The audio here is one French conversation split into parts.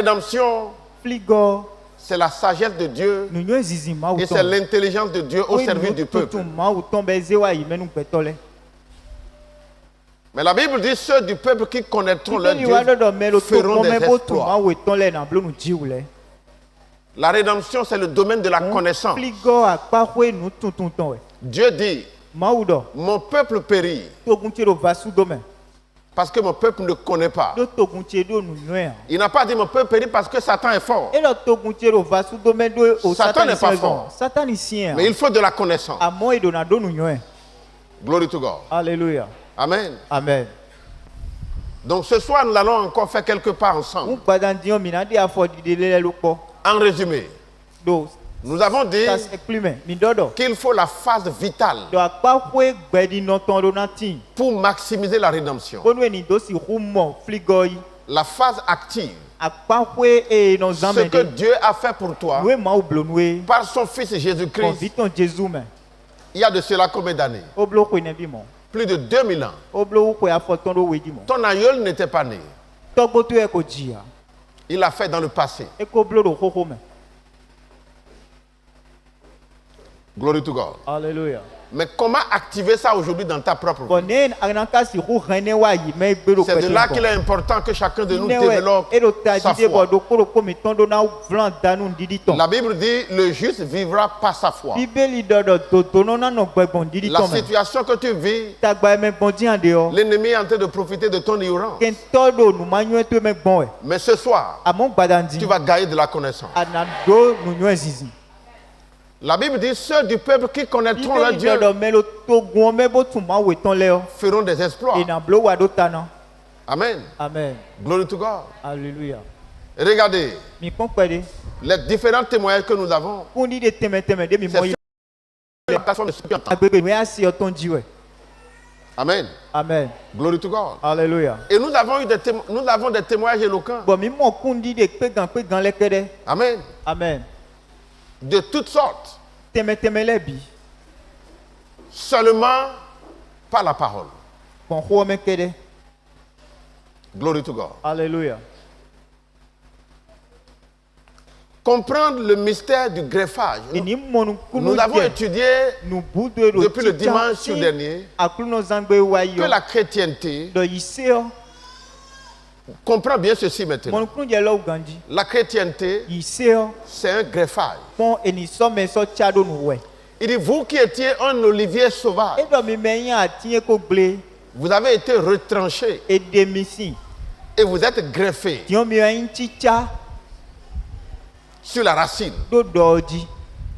rédemption, c'est la sagesse de Dieu et c'est l'intelligence de Dieu au service du peuple. Mais la Bible dit ceux du peuple qui connaîtront leur Dieu feront des exploits. La rédemption, c'est le domaine de la connaissance. Dieu dit, mon peuple périt parce que mon peuple ne connaît pas. Il n'a pas dit mon peuple périt parce que Satan est fort. Satan n'est pas fort. Mais il faut de la connaissance. Glory to God. Alléluia. Amen. Amen. Donc ce soir, nous allons encore faire quelques pas ensemble. En résumé, nous avons dit qu'il faut la phase vitale pour maximiser la rédemption. La phase active, ce que Dieu a fait pour toi par son Fils Jésus-Christ, il y a de cela combien d'années? Plus de 2000 ans. Ton aïeul n'était pas né. Il l'a fait dans le passé. Glory to God. Alléluia. Mais comment activer ça aujourd'hui dans ta propre vie? C'est de là qu'il est important que chacun de nous développe sa foi. La Bible dit le juste vivra par sa foi. La situation que tu vis, l'ennemi est en train de profiter de ton ignorance. Mais ce soir, tu vas gagner de la connaissance. La Bible dit ceux du peuple qui connaîtront leur Dieu feront des exploits. Amen. Amen. Glory to God. Alléluia. Regardez les différents témoignages que nous avons. Amen. Amen. Glory to God. Alléluia. Et nous avons des témoignages éloquents. Amen. Amen. De toutes sortes. Seulement par la parole. Glory to God. Alléluia. Comprendre le mystère du greffage. Nous avons étudié depuis le dimanche dernier que la chrétienté comprend bien ceci maintenant. La chrétienté, c'est un greffage. Il dit, vous qui étiez un olivier sauvage, vous avez été retranchés et vous êtes greffés sur la racine.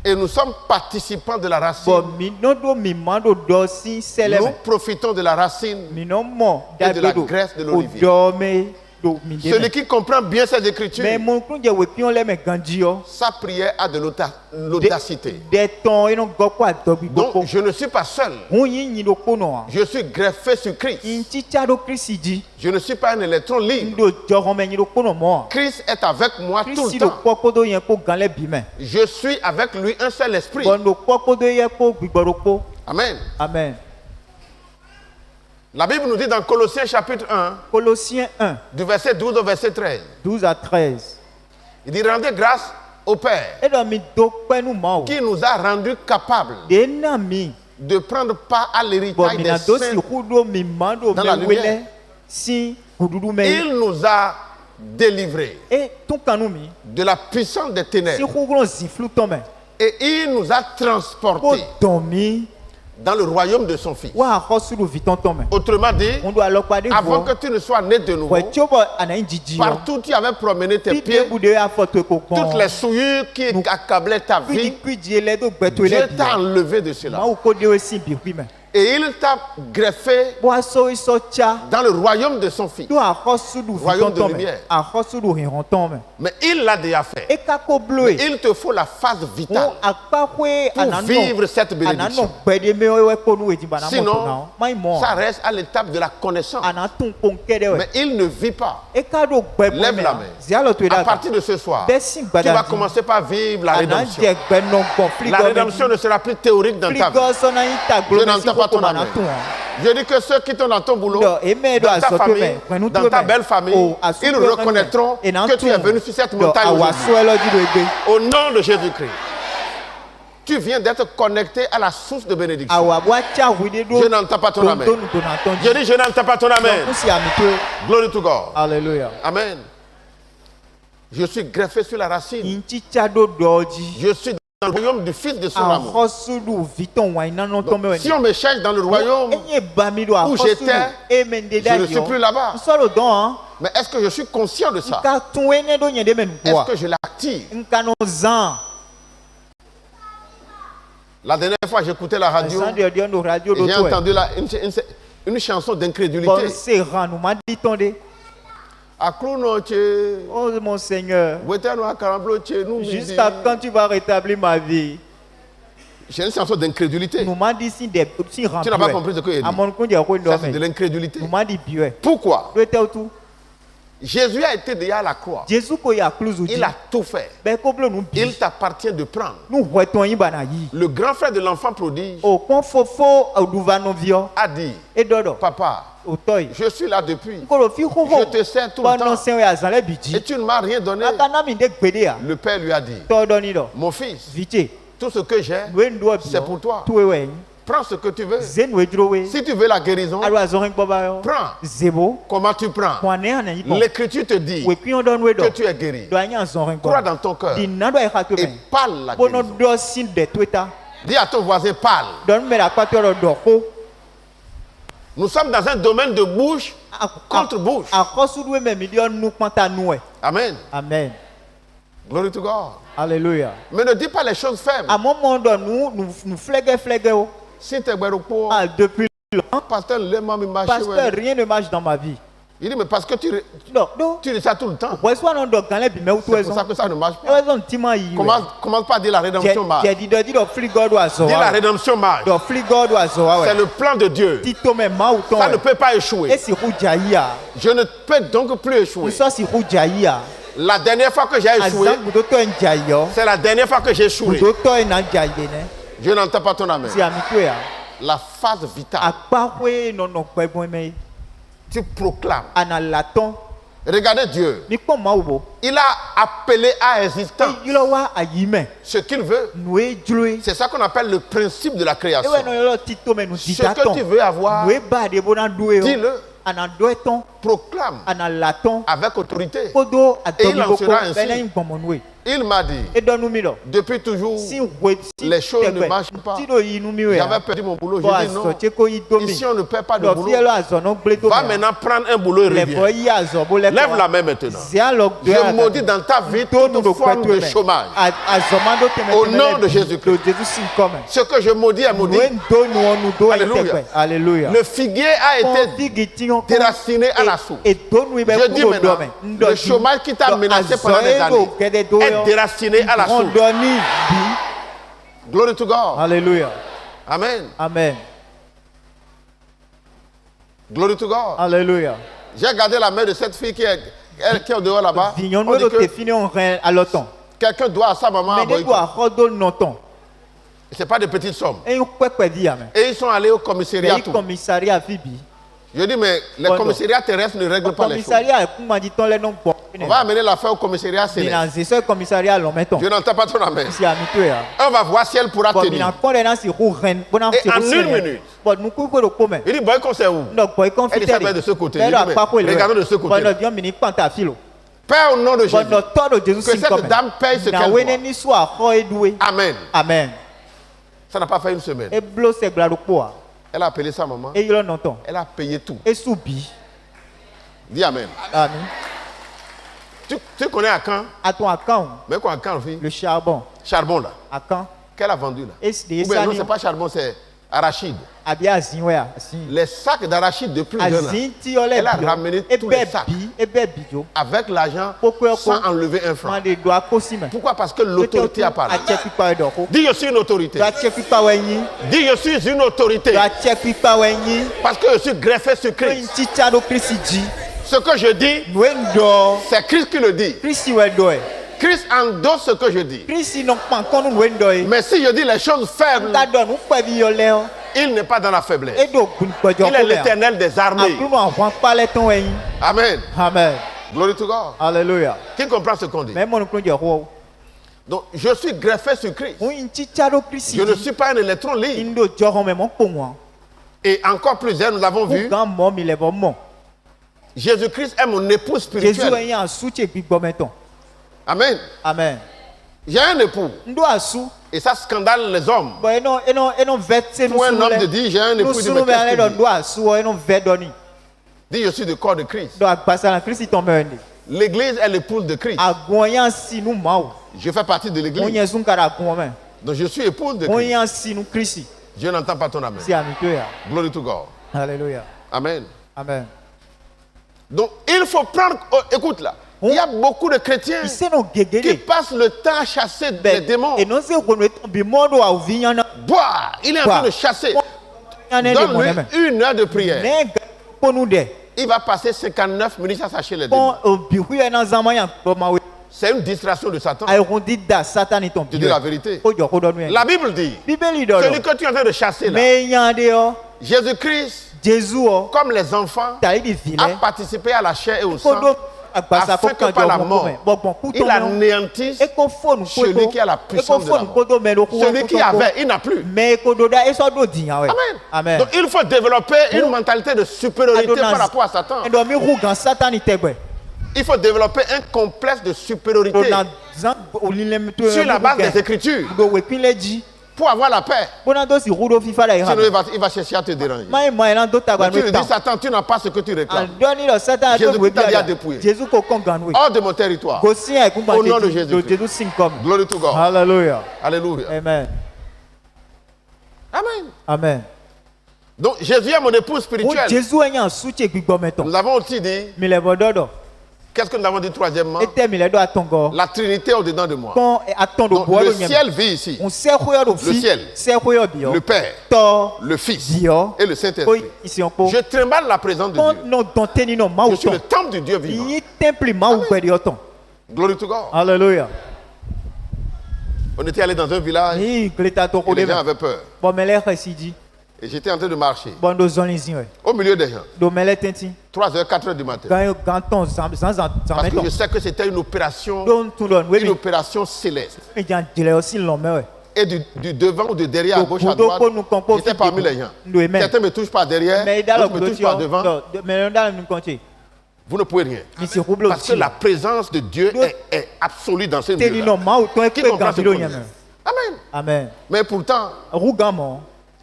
Et nous sommes participants de la racine. Nous profitons de la racine et de la graisse de l'olivier. Celui qui comprend bien ces écritures, sa prière a de l'audacité. Donc je ne suis pas seul. Je suis greffé sur Christ. Je ne suis pas un électron libre. Christ est avec moi tout le temps. Je suis avec lui un seul esprit. Amen. Amen. La Bible nous dit dans Colossiens chapitre 1, du verset 12 au verset 13. 12 à 13. Il dit, rendez grâce au Père qui nous a rendus capables de prendre part à l'héritage des saints dans la lumière. Il nous a délivrés de la puissance des ténèbres et il nous a transportés dans le royaume de son Fils. Autrement dit, avant que tu ne sois né de nouveau, partout tu avais promené tes pieds, toutes les souillures qui accablaient ta vie, Dieu t'a enlevé de cela. Et il t'a greffé dans le royaume de son Fils, royaume de lumière. Mais il l'a déjà fait. Mais il te faut la phase vitale pour vivre cette bénédiction. Sinon, ça reste à l'étape de la connaissance. Mais il ne vit pas. Lève la main. À partir de ce soir, tu vas commencer par vivre la rédemption. La rédemption ne sera plus théorique dans ta vie. Je n'entends pas pas ton amen. Je dis que ceux qui sont dans ton boulot, dans ta famille, dans ta belle famille, ils reconnaîtront que tu es venu sur cette montagne aujourd'hui. Au nom de Jésus-Christ. Tu viens d'être connecté à la source de bénédiction. Je n'entends pas ton amen. Je dis, je n'entends pas ton amen. Glory to God. Alléluia. Amen. Je suis greffé sur la racine. Je suis dans le royaume du Fils de son amour. Si on me cherche dans le royaume où j'étais, je ne suis plus là-bas. Mais est-ce que je suis conscient de ça? Est-ce que je l'active? La dernière fois, j'écoutais la radio et j'ai entendu une chanson d'incrédulité. Oh mon Seigneur, jusqu'à quand tu vas rétablir ma vie? J'ai une chanson d'incrédulité. Tu n'as pas compris ce que j'ai dit. Ça, c'est de l'incrédulité. Pourquoi? Jésus a été déjà à la croix. Il a tout fait. Il t'appartient de prendre. Le grand frère de l'enfant prodige a dit, papa, je suis là depuis. Je te sers tout le temps. Et tu ne m'as rien donné. Le père lui a dit, mon fils, tout ce que j'ai, c'est pour toi. Prends ce que tu veux. Si tu veux la guérison, prends. Comment tu prends? L'Écriture te dit que tu es guéri. Crois dans ton cœur et parle la guérison. Dis à ton voisin, parle. Nous sommes dans un domaine de bouche contre bouche. Amen. Amen. Glory to God. Alléluia. Mais ne dis pas les choses faibles. À un moment donné, nous fléguons. Si tu es depuis longtemps, pasteur, rien ne marche dans ma vie. Il dit, mais parce que tu dis ça tout le temps. C'est pour ça que ça ne marche pas. Commence pas à dire la rédemption marche. Dis la rédemption marche. C'est le plan de Dieu. Ça ne peut pas échouer. Je ne peux donc plus échouer. La dernière fois que j'ai échoué, c'est la dernière fois que j'ai échoué. Je n'entends pas ton amen. La phase vitale. Tu proclames. Regardez Dieu. Il a appelé à existence ce qu'il veut. C'est ça qu'on appelle le principe de la création. Ce que tu veux avoir, dis-le. Proclame avec autorité. Et il en sera ainsi. Il m'a dit, depuis toujours, les choses ne marchent pas. J'avais perdu mon boulot. J'ai dit non. Ici, on ne perd pas de boulot. Va maintenant prendre un boulot et reviens. Lève la main maintenant. Je maudis dans ta vie toute forme de chômage. Au nom de Jésus-Christ. Ce que je maudis est maudit. Alléluia. Le figuier a été déraciné à la source. Je dis maintenant, le chômage qui t'a menacé pendant des années est déraciné à la source. Glory to God. Alléluia. Amen. Amen. Glory to God. Alléluia. J'ai gardé la main de cette fille qui est au dehors là-bas. Quelqu'un doit à sa maman. Ce n'est pas de petites sommes. Et ils sont allés au commissariat. Je dis, mais les commissariats terrestres ne règlent pas les choses. On va amener l'affaire au commissariat céleste. Je n'entends pas ton amen. On va voir si elle pourra tenir. Et en une minute, il dit, Boycon, c'est où? Elle dit, ça va être de ce côté. Regardons de ce côté. Père, au nom de Jésus, que cette dame paye ce qu'elle doit. Amen. Amen. Ça n'a pas fait une semaine. Elle a appelé sa maman. Elle a payé tout. Dis Amen. Amen. Tu connais Akan? Mais quoi Akan, fille? Le charbon. Charbon là. Akan. Qu'elle a vendu là? Non, c'est pas charbon, c'est arachide. Les sacs d'arachide de plus jeune. Elle a ramené tous les sacs. Avec l'argent sans enlever un franc. Pourquoi? Parce que l'autorité a parlé. Dis je suis une autorité. Dis je suis une autorité. Parce que je suis greffé sur Christ. Ce que je dis, c'est Christ qui le dit. Christ endosse ce que je dis. Mais si je dis les choses faibles, Il n'est pas dans la faiblesse. Il est l'Éternel des armées. Amen. Amen. Glory to God. Hallelujah. Qui comprend ce qu'on dit? Donc, je suis greffé sur Christ. Je ne suis pas un électron libre. Et encore plus, nous avons vu, Jésus-Christ est mon époux spirituel. Amen. Amen. J'ai un époux. Et ça scandale les hommes. Pour un homme de dire, j'ai un époux, dit, je suis du corps de Christ. L'église est l'épouse de Christ. Je fais partie de l'église. Donc je suis épouse de Christ. Dieu n'entend pas ton amen. Glory to God. Alléluia. Amen. Amen. Donc il faut prendre, écoute là. Il y a beaucoup de chrétiens qui passent le temps à chasser les démons. Bois, il est en train de chasser. Donne-lui 1 heure de prière. Il va passer 59 minutes à chasser les démons. C'est une distraction de Satan. Tu dis la vérité. La Bible dit, celui que tu es en train de chasser là, Jésus-Christ, comme les enfants, a participé à la chair et au sang, afin que par la mort, il anéantisse celui qui a la puissance de la mort. Celui qui avait, il n'a plus. Amen. Amen. Donc il faut développer une mentalité de supériorité par rapport à Satan. Il faut développer un complexe de supériorité sur la base des Écritures pour avoir la paix. Sinon, il va chercher à te déranger. Tu lui dis, Satan, tu n'as pas ce que tu réclames. Jésus t'a dit à dépouiller. Hors de mon territoire. Au nom de Jésus. Glory to God. Hallelujah. Alléluia. Amen. Amen. Amen. Donc, Jésus est mon époux spirituel. Nous avons aussi dit, qu'est-ce que nous avons dit troisièmement? La Trinité est au-dedans de moi. Donc, le ciel vit ici. Le ciel, le Père, le Fils et le Saint-Esprit. Je tremble la présence de Dieu. Je suis le temple du Dieu vivant. Glory to God. Alléluia. On était allé dans un village et les gens avaient peur. Et j'étais en train de marcher au milieu des gens. 3h, 4h du matin. Parce que je sais que c'était une opération céleste. Et du devant ou de derrière, à gauche, à droite, j'étais parmi les gens. Certains me touchent par derrière, d'autres me touchent par devant. Vous ne pouvez rien. Parce que la présence de Dieu est absolue dans ce milieu. Qui comprend ce qu'on dit? Amen. Amen. Mais pourtant,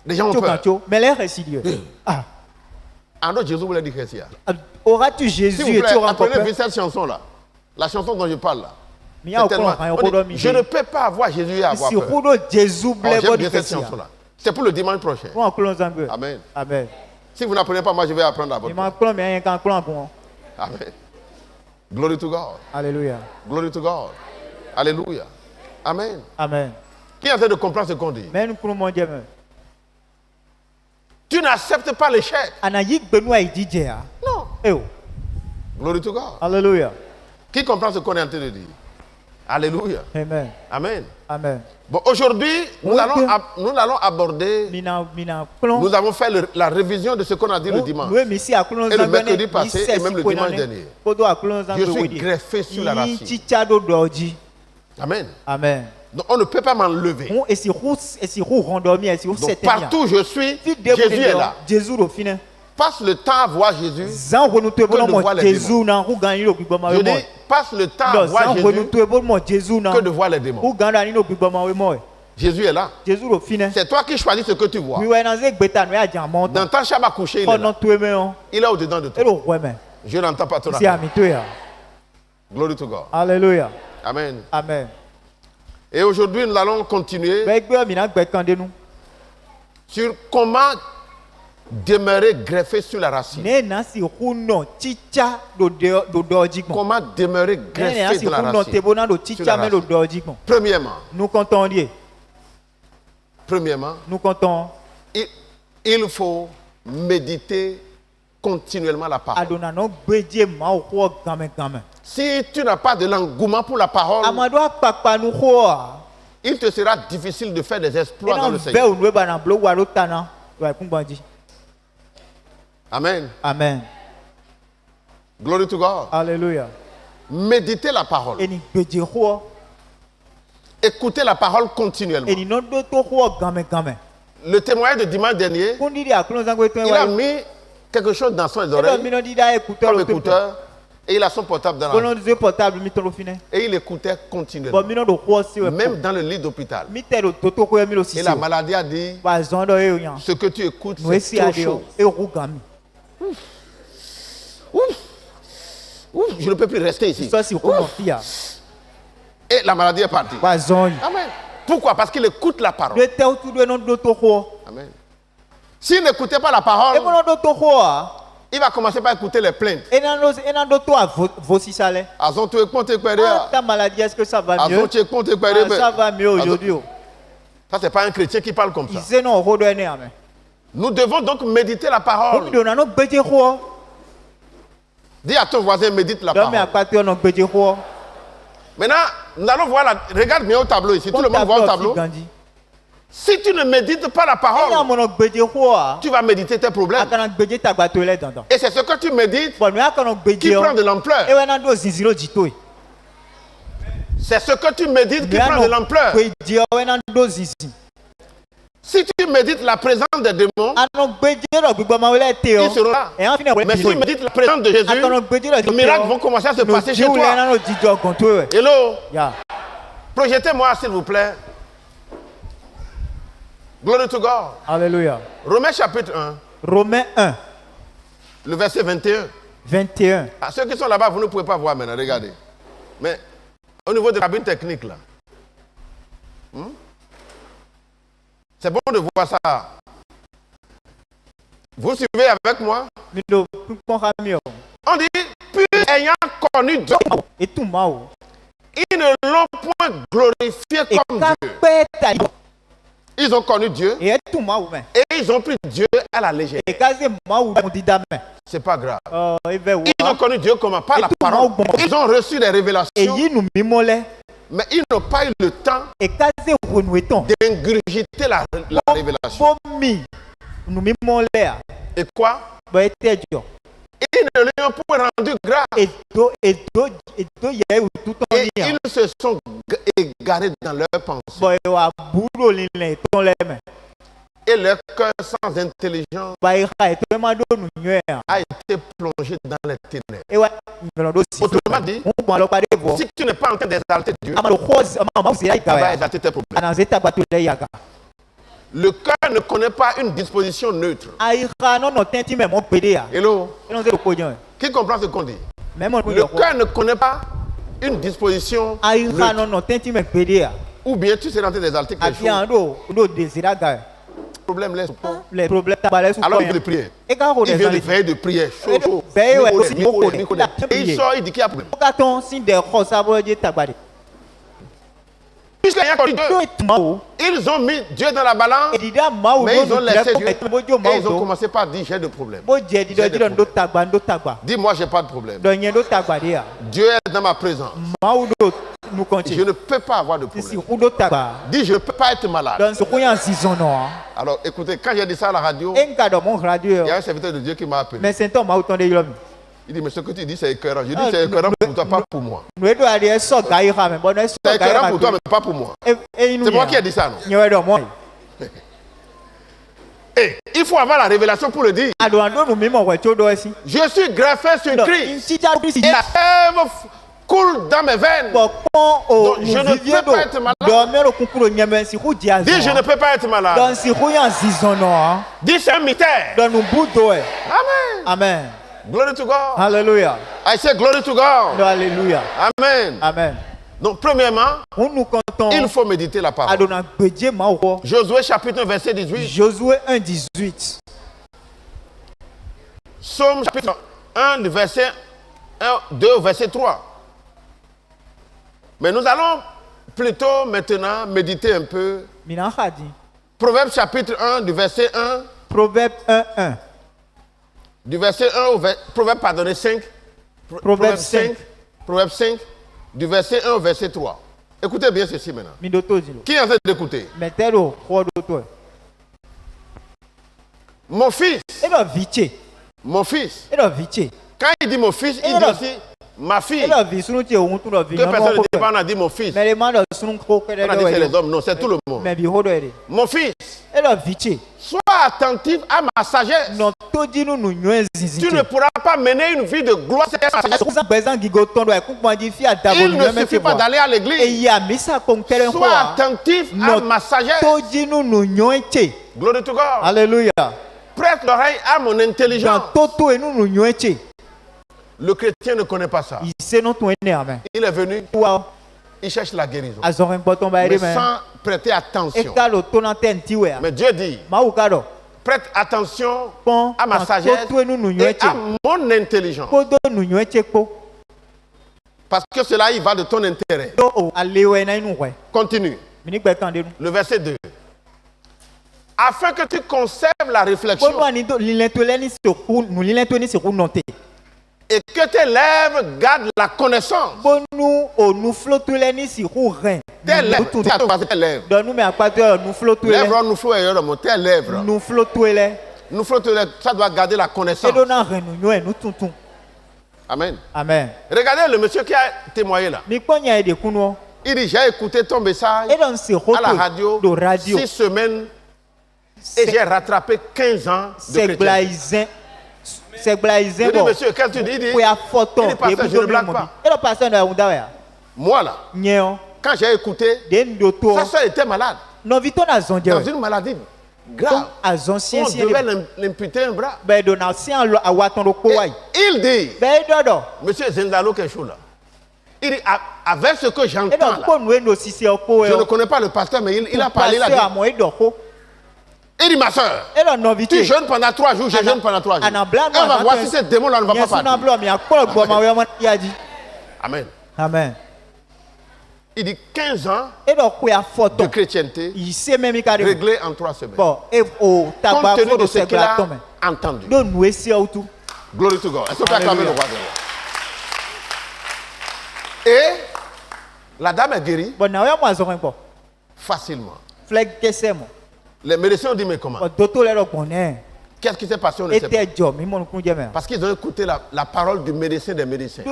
les gens ont peur. Alors Jésus voulait dire que c'est. Auras-tu Jésus et tu auras peur? Apprenez cette chanson-là. La chanson dont je parle là. Je ne peux pas avoir Jésus et avoir peur. J'aime bien cette chanson-là. C'est pour le dimanche prochain. Amen. Amen. Si vous n'apprenez pas, moi je vais apprendre à votre place. Amen. Glory to God. Alléluia. Glory to God. Alléluia. Amen. Amen. Qui est en train de comprendre ce qu'on dit? Tu n'acceptes pas l'échec. Non. Glory to God. Alléluia. Qui comprend ce qu'on est en train de dire? Alléluia. Amen. Amen. Amen. Bon, aujourd'hui, nous allons aborder. Nous avons fait la révision de ce qu'on a dit le dimanche. Et le mercredi passé, et même le dimanche dernier. Je suis greffé sur la racine. Amen. Amen. Donc on ne peut pas m'enlever. Donc partout où je suis, Jésus est là. Passe le temps à voir Jésus que de voir les démons. Je dis, passe le temps à voir Jésus que de voir les démons. Jésus est là. C'est toi qui choisis ce que tu vois. Dans ta chambre à coucher, il est là. Il est au-dedans de toi. Je n'entends pas ton amen. Glory to God. Alléluia. Amen. Amen. Et aujourd'hui, nous allons continuer sur comment demeurer greffé sur la racine. Comment demeurer greffé sur la racine. Premièrement, il faut méditer continuellement la parole. Si tu n'as pas de l'engouement pour la parole, il te sera difficile de faire des exploits dans le Seigneur. Amen. Amen. Glory to God. Alléluia. Méditez la parole. Écoutez la parole continuellement. Le témoignage de dimanche dernier, il a mis quelque chose dans son oreille, comme écouteur, et il a son portable dans la main. Et il écoutait continuellement, même dans le lit d'hôpital. Et la maladie a dit, ce que tu écoutes, c'est trop chaud. Ouf, je ne peux plus rester ici. Et la maladie est partie. Amen. Pourquoi? Parce qu'il écoute la parole. Amen. S'il n'écoutait pas la parole, il va commencer par écouter les plaintes. Ta maladie, est-ce que ça va mieux? Ça va mieux aujourd'hui. Ça, c'est pas un chrétien qui parle comme ça. Nous devons donc méditer la parole. Dis à ton voisin, médite la parole. Maintenant, nous allons voir regarde bien au tableau ici. Tout le monde voit au tableau. Si tu ne médites pas la parole, tu vas méditer tes problèmes. Et c'est ce que tu médites qui prend de l'ampleur. C'est ce que tu médites qui prend de l'ampleur. Si tu médites la présence des démons, ils seront là. Mais si tu médites la présence de Jésus, les miracles vont commencer à se passer chez toi. Hello. Projetez-moi s'il vous plaît. Glory to God. Alléluia. Romains chapitre 1. Romains 1. Le verset 21. 21. À ceux qui sont là-bas, vous ne pouvez pas voir maintenant, regardez. Mais au niveau de la cabine technique là. C'est bon de voir ça. Vous suivez avec moi? On dit, puis ayant connu Dieu, ils ne l'ont point glorifié comme Dieu. Ils ont connu Dieu et ils ont pris Dieu à la légère. C'est pas grave. Ils ont connu Dieu comment? Par la parole. Ils ont reçu des révélations. Mais ils n'ont pas eu le temps d'ingurgiter la révélation. Et quoi? Ils ne lui ont pas rendu grâce. Et ils se sont égarés dans leurs pensées. Et leur cœur sans intelligence a été plongé dans les ténèbres. Autrement dit, si tu n'es pas en train d'exalter Dieu, tu vas exalter tes problèmes. Le cœur ne connaît pas une disposition neutre. Hello? Qui comprend ce qu'on dit? Le cœur ne connaît pas une disposition neutre. Ou bien tu sais en train d'exalter quelque chose. Les problèmes laissent. Alors il veut de prière. Il vient de faire de prière. Chaud. Et il sort, il dit qu'il y a problème. Ils ont mis Dieu dans la balance, mais ils ont laissé Dieu. Et ils ont commencé par dire j'ai de problème. Dis-moi, j'ai pas de problème. Dieu est dans ma présence. Je ne peux pas avoir de problème. Dis, je ne peux pas être malade. Alors écoutez, quand j'ai dit ça à la radio, il y a un serviteur de Dieu qui m'a appelé. Il dit, mais ce que tu dis, c'est écœurant. Je dis, c'est écœurant pour toi, pas pour moi. C'est écœurant pour toi, mais pas pour moi. C'est moi qui ai dit ça, non? Et il faut avoir la révélation pour le dire. Je suis greffé sur Christ. Et la sève coule dans mes veines. Donc, je ne peux pas être malade. Dis, je ne peux pas être malade. Dis, c'est un mystère. Amen. Amen. Glory to God. Hallelujah. I say glory to God. Hallelujah. Amen. Amen. Donc, premièrement, il faut méditer la parole. Josué chapitre 1, verset 18. Josué 1, 18. Psaume chapitre 1, verset 1, 2, verset 3. Mais nous allons plutôt maintenant méditer un peu. Proverbe chapitre 1, du verset 1. Proverbe 1, 1. Du verset 1 au Proverbe, pardonnez, 5. Proverbe 5. Proverbe 5. Du verset 1 au verset 3. Écoutez bien ceci maintenant. Qui est en train d'écouter? Mon fils. Mon fils. Quand il dit mon fils, il dit aussi ma fille. Que personne ne dit pas, on a dit mon fils. On a dit c'est les hommes, non, c'est tout le monde. Mon fils. Sois attentif à ma sagesse. Tu ne pourras pas mener une vie de gloire sans sagesse. Il ne suffit pas d'aller à l'église. Sois attentif à ma sagesse. Glory to God. Alléluia. Prête l'oreille à mon intelligence. Le chrétien ne connaît pas ça. Il est venu, il cherche la guérison. Mais sans prêter attention. Mais Dieu dit, prête attention à ma sagesse et à mon intelligence. Parce que cela, il va de ton intérêt. Continue. Le verset 2. Afin que tu conserves la réflexion et que tes lèvres gardent la connaissance. Tes lèvres. Ça doit garder la connaissance. Amen. Amen. Regardez le monsieur qui a témoigné là. Il dit, j'ai écouté ton message à la radio 6 semaines et j'ai rattrapé 15 ans de chrétien. C'est blaisé. Je dis, monsieur, qu'est-ce que tu dis? Il dit, pasteur, je ne blague pas. Moi là, quand j'ai écouté, sa soeur était malade. Dans une maladie grave. On devait l'imputer un bras. Et il dit, monsieur Zendalo quelque chose là. Il dit, avec ce que j'entends là, je ne connais pas le pasteur, mais il a parlé là. Il dit, ma soeur, tu jeûnes pendant 3 jours, je jeûne pendant 3 jours. On va voir si ce démon-là ne va pas partir. Amen. Amen. Il dit 15 ans de chrétienté réglé en 3 semaines. Compte tenu de ce qu'il a entendu. Glory to God. Est-ce qu'on peut acclamer le roi de roi? Et la dame est guérie facilement. Les médecins ont dit, mais comment? Qu'est-ce qui s'est passé? On ne sait pas. Parce qu'ils ont écouté la parole du médecin des médecins.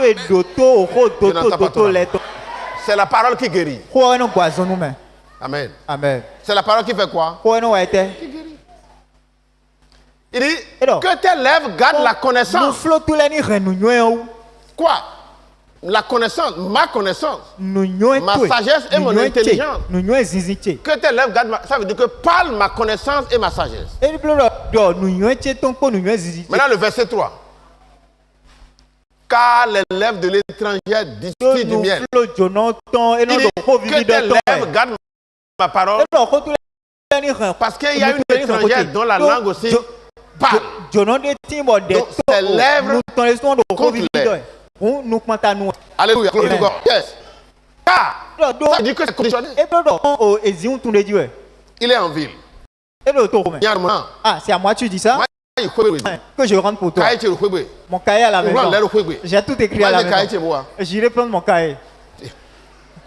C'est la parole qui guérit. Amen. Amen. C'est la parole qui fait quoi? Qui guérit. Il dit que tes lèvres gardent la connaissance. Quoi? La connaissance, ma connaissance, ma sagesse et mon intelligence. Que tes lèvres gardent ça veut dire que parle ma connaissance et ma sagesse. Maintenant le verset 3. Car les lèvres de l'étranger distillent du miel. Il dit que tes lèvres gardent ma parole. Parce qu'il y a une étrangère dont la langue aussi parle. Donc ses lèvres contrôlent. Alléluia. Yes. Car ça dit que c'est conditionné. Il est en ville. Ah, c'est à moi tu dis ça? Que je rentre pour toi. Mon cahier à la maison. J'ai tout écrit à la maison. J'irai prendre mon cahier.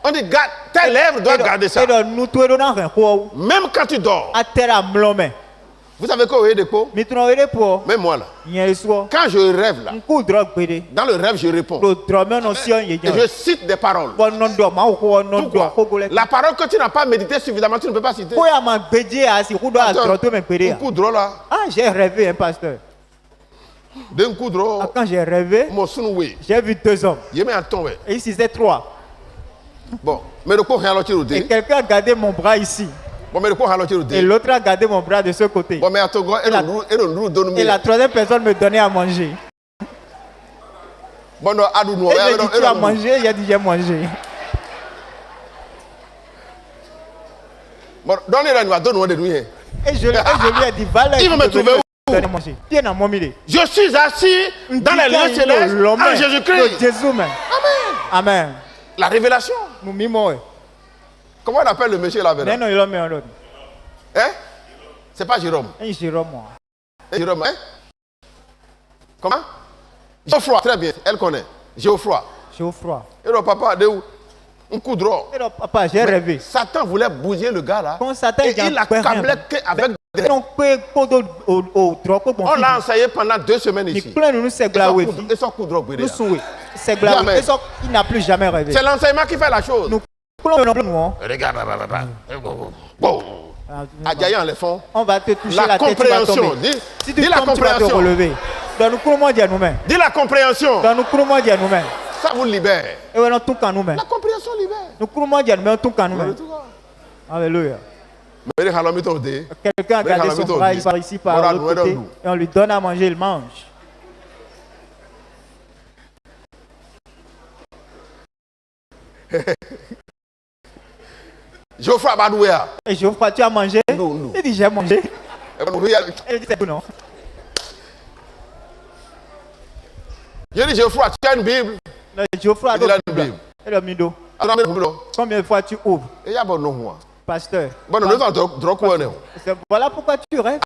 On dit, tes lèvres doivent garder ça. Même quand tu dors. Vous savez quoi, même moi là. Quand je rêve là, dans le rêve je réponds. Et je cite des paroles. Pourquoi? La parole que tu n'as pas médité suffisamment, tu ne peux pas citer. Un coup drôle là. Ah, j'ai rêvé, un pasteur. D'un coup drôle. Quand j'ai rêvé, j'ai vu 2 hommes. Et ici c'est 3. Bon, mais le coup, et quelqu'un a gardé mon bras ici. Et l'autre a gardé mon bras de ce côté. Et la 3e personne me donnait à manger. Il a dit tu as mangé, il a dit j'ai mangé. Et je lui ai dit il va me trouver où? Je suis assis dans les lieux célestes en Jésus-Christ. Amen. Amen. La révélation. Comment on appelle le monsieur là maintenant? Hein? C'est pas Jérôme. Jérôme. Jérôme, hein? Comment? Geoffroy, très bien, elle connaît. Geoffroy. Et le papa, de où? Un coup de droit. Papa, j'ai rêvé. Satan voulait bousiller le gars là. Et il a câblé avec On l'a enseigné pendant 2 semaines ici. Il n'a plus jamais rêvé. C'est l'enseignement qui fait la chose. Regarde. Adjaïan les fonds. On va te toucher la tête, tu vas tomber. Si tu tombes, tu vas te relever. Dis la compréhension. Ça vous libère. La compréhension libère. Alléluia. Quelqu'un a gardé son bras ici par l'autre côté et on lui donne à manger, il mange. Geoffroy Badouéa. Et Geoffroy, tu as mangé? Non. Il dit j'ai mangé. Il dit c'est non. Je dis Geoffroy, tu as une Bible? Geoffroy a une Bible. Et le mido. Combien de fois tu ouvres? Pasteur. Voilà pourquoi tu rêves.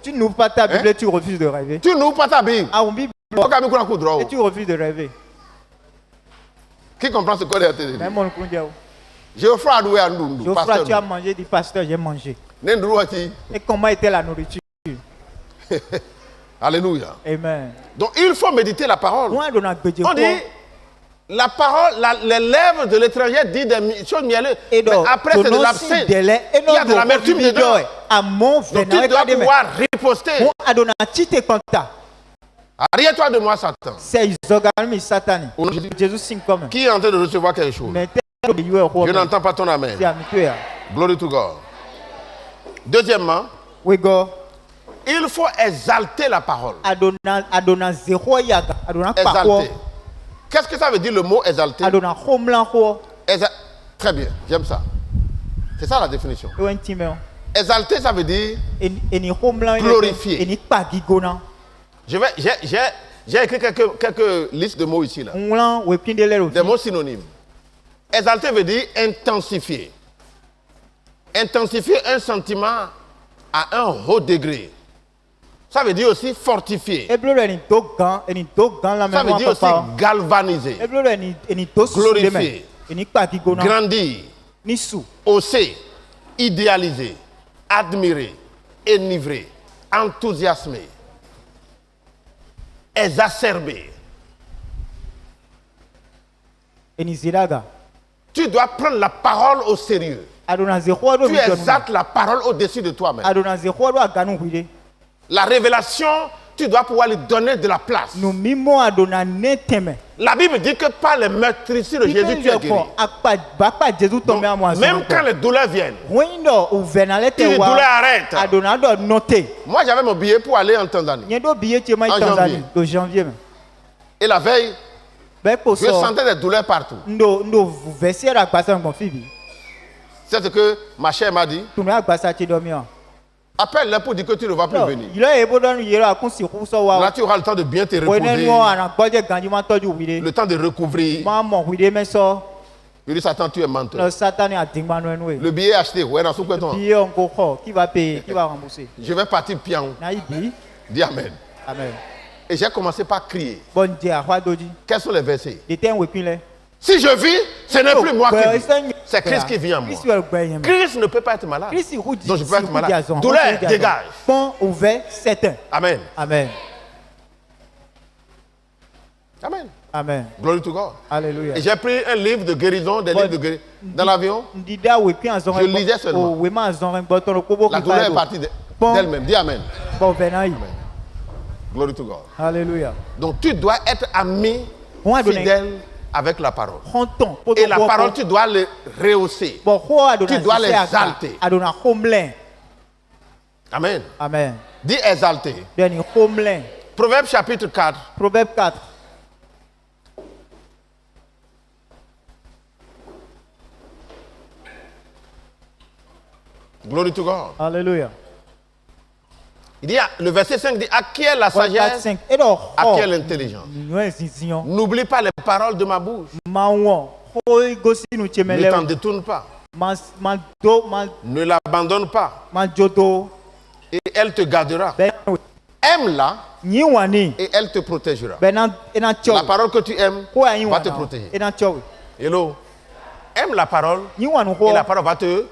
Tu n'ouvres pas ta Bible et tu refuses de rêver. Tu n'ouvres pas ta Bible. Et tu refuses de rêver. Qui comprend ce que j'ai dit? Geoffroy, tu as mangé, dit pasteur, j'ai mangé. Et comment était la nourriture? Alléluia. Amen. Donc il faut méditer la parole. On dit la parole, les lèvres de l'étranger disent des choses mielleuses. Mais après c'est de l'absinthe. Il y a de l'amertume dedans. Donc tu dois pouvoir riposter. Arrière-toi de moi, Satan. Qui est en train de recevoir quelque chose? Je n'entends pas ton amen. Glory to God. Deuxièmement, il faut exalter la parole. Exalter. Qu'est-ce que ça veut dire le mot exalter? Très bien, j'aime ça. C'est ça la définition. Exalter, ça veut dire glorifier. J'ai écrit quelques listes de mots ici. Là. Des mots synonymes. Exalter veut dire intensifier. Intensifier un sentiment à un haut degré. Ça veut dire aussi fortifier. Ça veut dire aussi galvaniser. Glorifier. Grandir. Hausser. Idéaliser. Admirer. Enivrer. Enthousiasmer. Exacerber. Tu dois prendre la parole au sérieux. Tu exaltes la parole au-dessus de toi-même. La révélation, tu dois pouvoir lui donner de la place. La Bible dit que par les meurtrissures de Jésus, tu es guéri. Donc, même quand les douleurs viennent, si les douleurs arrêtent. Moi, j'avais mon billet pour aller en Tanzanie. En janvier. Et la veille, je sentais des douleurs partout. C'est ce que ma chère m'a dit. Appelle-le pour dire que tu ne vas plus venir. Là, tu auras le temps de bien te reposer. Le temps de recouvrir. Il dit, Satan, tu es menteur. Le billet est acheté. Qui va payer? Qui va rembourser? Je vais partir piano. Dis Amen. Amen. Et j'ai commencé par crier. Quels sont les versets? Si je vis, ce n'est plus moi qui vis. C'est Christ qui vit en moi. Christ ne peut pas être malade. Donc je peux être malade. Douleur, dégage. Amen. Amen. Amen. Amen. Glory to God. Alléluia. Et j'ai pris un livre de guérison, des livres de guérison. Dans l'avion, je lisais seulement. La douleur est partie d'elle-même. Dis Amen. Amen. Glory to God. Alléluia. Donc tu dois être ami fidèle avec la parole. Et la parole, tu dois le rehausser. Tu dois l'exalter. Amen. Amen. Dis exalter. Proverbe chapitre 4. Proverbe 4. Glory to God. Alléluia. Il dit, le verset 5 dit, acquiert la sagesse, acquiert l'intelligence. N'oublie pas les paroles de ma bouche. Ne t'en détourne pas. Ne l'abandonne pas. Et elle te gardera. Aime-la et elle te protégera. La parole que tu aimes va te protéger. Hello. Aime la parole et la parole va te...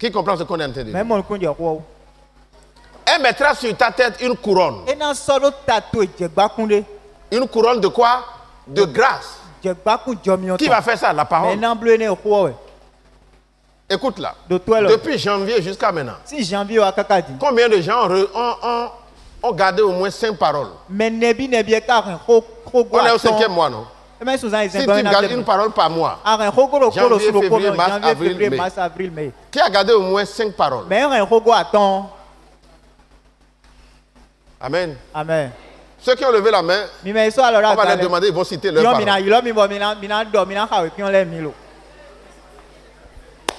Qui comprend ce qu'on est en train de dire? Elle mettra sur ta tête une couronne. Une couronne de quoi? De grâce. Qui va faire ça? La parole. Écoute là. Depuis janvier jusqu'à maintenant. Combien de gens ont gardé au moins 5 paroles? On est au 5e mois, non? Si tu gardes une parole par mois, janvier, février, mars, avril, mai. Qui a gardé au moins 5 paroles? Amen. Amen. Ceux qui ont levé la main, on va leur demander, ils vont citer leur parole.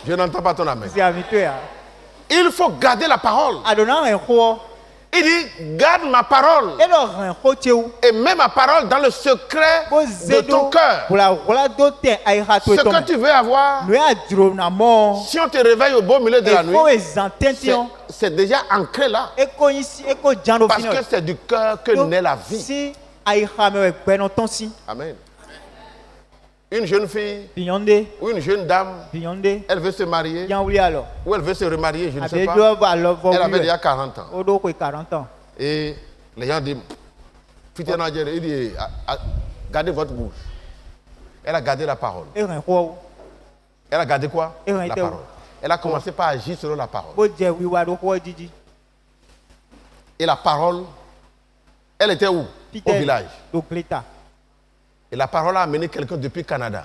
Je n'entends pas ton amen. Il faut garder la parole. Il dit, garde ma parole. Et mets ma parole dans le secret de ton cœur. Ce que tu veux avoir, si on te réveille au beau milieu de la nuit, c'est déjà ancré là. Parce que c'est du cœur que naît la vie. Amen. Une jeune fille ou une jeune dame, elle veut se marier ou elle veut se remarier, je ne sais pas. Elle avait déjà 40 ans. Et les gens disent, il dit, gardez votre bouche. Elle a gardé la parole. Elle a gardé quoi? La parole. Elle a commencé par agir selon la parole. Et la parole, elle était où? Au village. Et la parole a amené quelqu'un depuis Canada.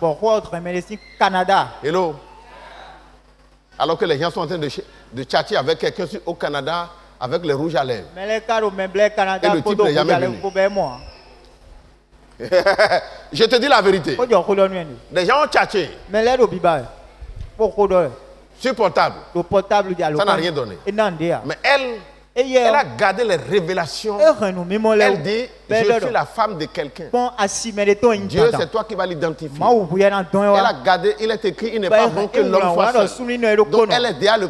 Hello. Alors que les gens sont en train de chatter avec quelqu'un au Canada avec les rouges à lèvres. Et le type n'est jamais venu. Je te dis la vérité. Les gens ont chatté. Sur portable. Ça n'a rien donné. Mais elle a gardé les révélations. Elle dit, je suis la femme de quelqu'un. Dieu, c'est toi qui vas l'identifier. Elle a gardé, il est écrit, il n'est pas bon que l'homme soit seul. Donc elle est déjà le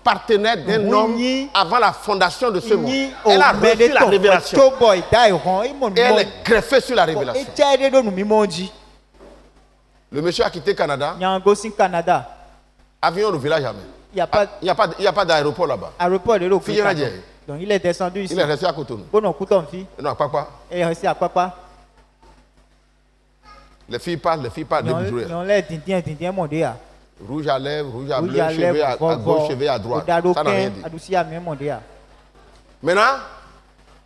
partenaire d'un homme avant la fondation de ce monde. Elle a reçu la révélation. Et elle est greffée sur la révélation. Le monsieur a quitté Canada. Avion au village jamais. Il n'y a pas d'aéroport là-bas. Donc il est descendu ici. Il est resté à Cotonou. Non, à Papa. Il est resté à Papa. Les filles parlent débrouillées. Rouge à lèvres, rouge à bleu, cheveux à gauche, cheveux à droite. Ça n'a rien dit. Maintenant,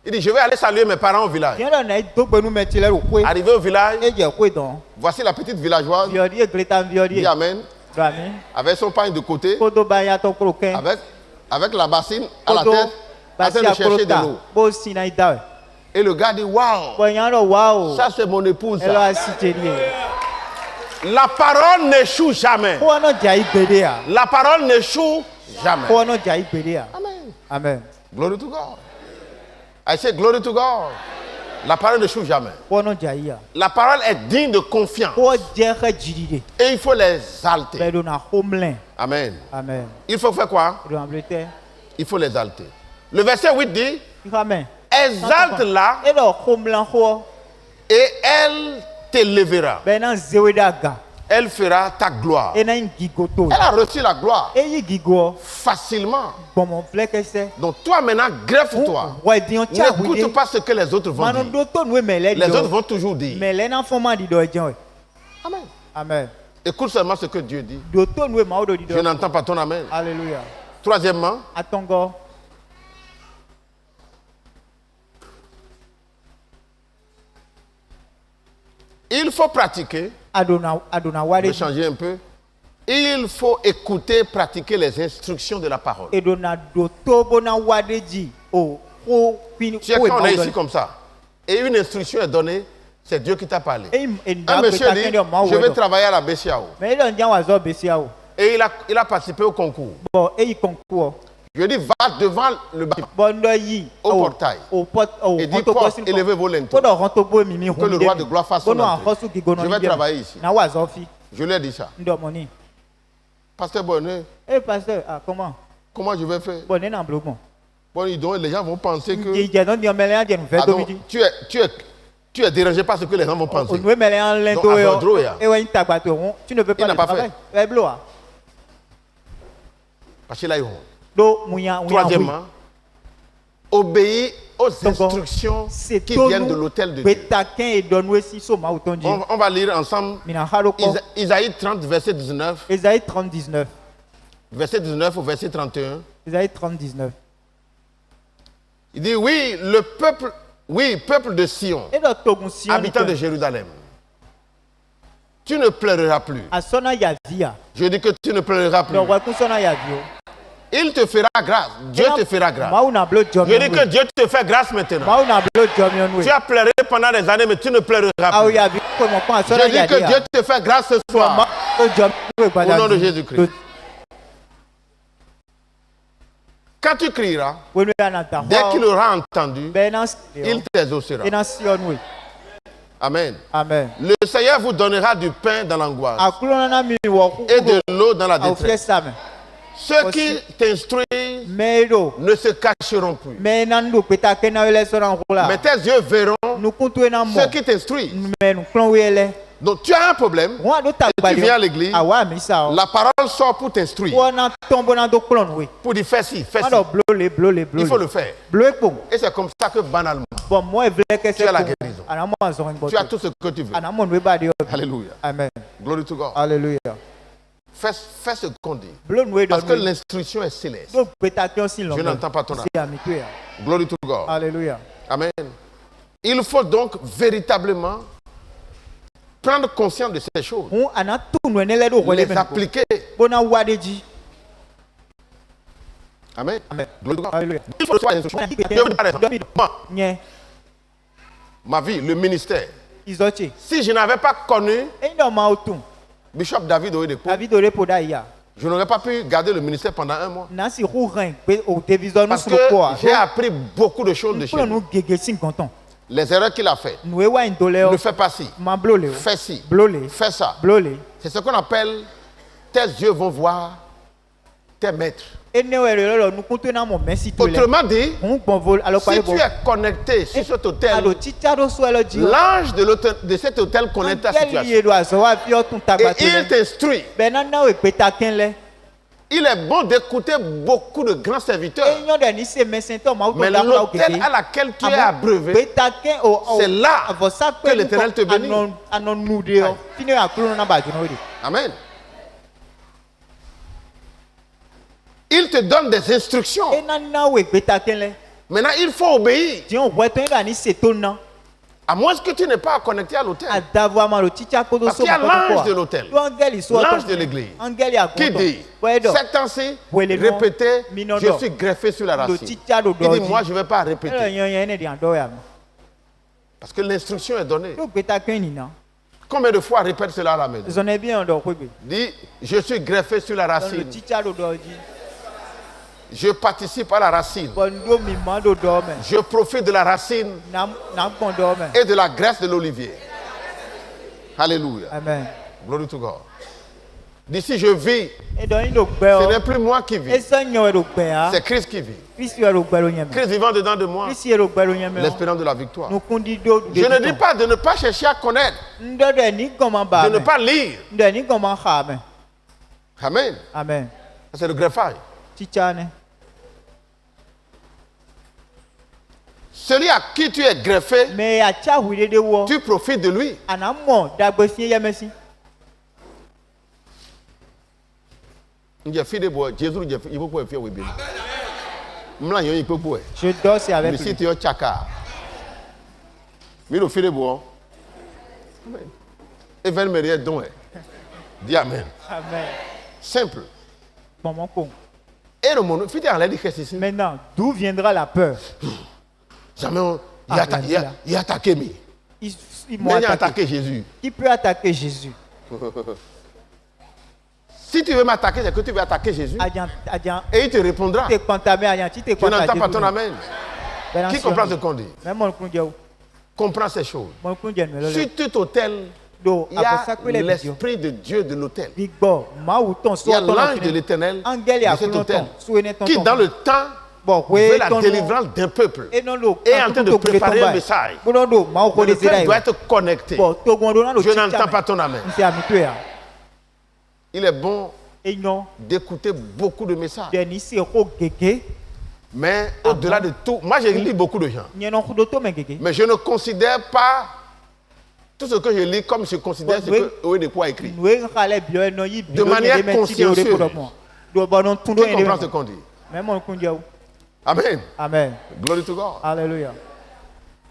il dit, je vais aller saluer mes parents au village. Arrivé au village, voici la petite villageoise. Dit Amen. Avec son pain de côté, avec la bassine à la tête, en train de chercher de l'eau. Et le gars dit, waouh, ça c'est mon épouse. La parole n'échoue jamais. La parole n'échoue jamais. Amen. Amen. Glory to God. I say glory to God. La parole ne choue jamais. La parole est digne de confiance. Et il faut les exalter. Amen. Amen. Il faut faire quoi? Il faut les exalter. Le verset 8 dit, exalte-la et elle t'élèvera. Elle fera ta gloire. Elle a reçu la gloire facilement. Donc toi maintenant, greffe-toi. N'écoute pas ce que les autres vont dire. Les autres vont toujours dire. Amen. Amen. Écoute seulement ce que Dieu dit. Je n'entends pas ton amen. Alléluia. Troisièmement, il faut pratiquer. Je vais changer un peu. Il faut écouter, pratiquer les instructions de la parole. Tu sais, quand on est ici comme ça, et une instruction est donnée, c'est Dieu qui t'a parlé. Un monsieur dit, je vais travailler à la BCAO. Et il a participé au concours. Je lui dis, va devant le bâtiment, au portail, et dis, poste, élevez vos linteaux, que le roi de gloire fasse son entrée. Je vais travailler ici. Je lui ai dit ça. Pasteur Bonnet, comment je vais faire? Bon, les gens vont penser que tu es dérangé par ce que les gens vont penser. Donc, il n'a pas fait. Parce qu'il a eu honte. Troisièmement, obéir aux instructions qui viennent de l'autel de Dieu. On va lire ensemble Isaïe 30, verset 19. Isaïe 30, 19. Verset 19 au verset 31. Isaïe 30, 19. Il dit, oui, peuple de Sion, habitant de Jérusalem, tu ne pleureras plus. Je dis que tu ne pleureras plus. Il te fera grâce. Dieu te fera grâce. Je dis que Dieu te fait grâce maintenant. Tu as pleuré pendant des années, mais tu ne pleureras plus. Je dis que Dieu te fait grâce ce soir. Au nom de Jésus-Christ. Quand tu crieras, dès qu'il aura entendu, il t'exaucera. Amen. Amen. Le Seigneur vous donnera du pain dans l'angoisse et de l'eau dans la détresse. Ceux qui t'instruisent ne se cacheront plus. Mais tes yeux verront ceux qui t'instruisent. Donc tu as un problème et tu viens à l'église, la parole sort pour t'instruire. Pour dire fais ci, fais ci. Il faut le faire. Et c'est comme ça que banalement, tu as la guérison. Tu as tout ce que tu veux. Alléluia. Amen. Glory to God. Alléluia. Fais ce qu'on dit. Parce que l'instruction est céleste. Je n'entends pas ton âme. Glory to God. Alléluia. Amen. Il faut donc véritablement prendre conscience de ces choses. Les appliquer. Amen. Glory to God. Alléluia. Il faut recevoir l'instruction. Je vais vous dire par exemple, ma vie, le ministère. Si je n'avais pas connu Bishop David Oyedepo, je n'aurais pas pu garder le ministère pendant 1 mois. Parce que j'ai appris beaucoup de choses de chez lui. Les erreurs qu'il a faites. Ne fais pas ci. Fais ci. Fais ça. C'est ce qu'on appelle tes yeux vont voir tes maîtres. Autrement dit, si tu es connecté sur cet hôtel, l'ange de cet hôtel connaît ta situation. Et il t'instruit. Il est bon d'écouter beaucoup de grands serviteurs. Mais l'hôtel à laquelle tu es abreuvé, c'est là que l'Éternel te bénit. Amen. Il te donne des instructions. Maintenant, il faut obéir. À moins que tu n'es pas connecté à l'hôtel. Parce qu'il y a l'ange de l'hôtel, l'ange de l'église, qui dit, cette temps-ci, répétez, je suis greffé sur la racine. Il dit, moi, je ne vais pas répéter. Parce que l'instruction est donnée. Combien de fois répète cela à la maison? Dis, je suis greffé sur la racine. Je participe à la racine. Je profite de la racine et de la graisse de l'olivier. Alléluia. Amen. Glory to God. D'ici je vis, ce n'est plus moi qui vis, c'est Christ qui vit. Christ vivant dedans de moi, l'espérance de la victoire. Je ne dis pas de ne pas chercher à connaître, de ne pas lire. Amen. Amen. C'est le greffage. Celui à qui tu es greffé, tu profites de lui. Je dors avec lui. Dis amen. Amen. Simple. Maintenant, d'où viendra la peur? Il a attaqué mais il a attaqué Jésus. Qui peut attaquer Jésus? Si tu veux m'attaquer, c'est que tu veux attaquer Jésus. Et il te répondra. Tu n'entends pas ton amen. Qui comprend ce qu'on dit? Comprends ces choses. Sur tout hôtel, il y a l'esprit de Dieu de l'autel. Il y a l'ange de l'Éternel de cet hôtel qui dans le temps veut la délivrance d'un peuple et est en train de préparer un message. Le peuple doit être connecté. Je n'entends pas ton amen. Il est bon d'écouter beaucoup de messages. Mais au-delà de tout, moi je lis beaucoup de gens. Mais je ne considère pas tout ce que je lis comme je considère ce que Oyedepo a écrit. De manière consciencieuse. Qui comprend ce qu'on dit? Amen. Amen. Glory to God. Alléluia.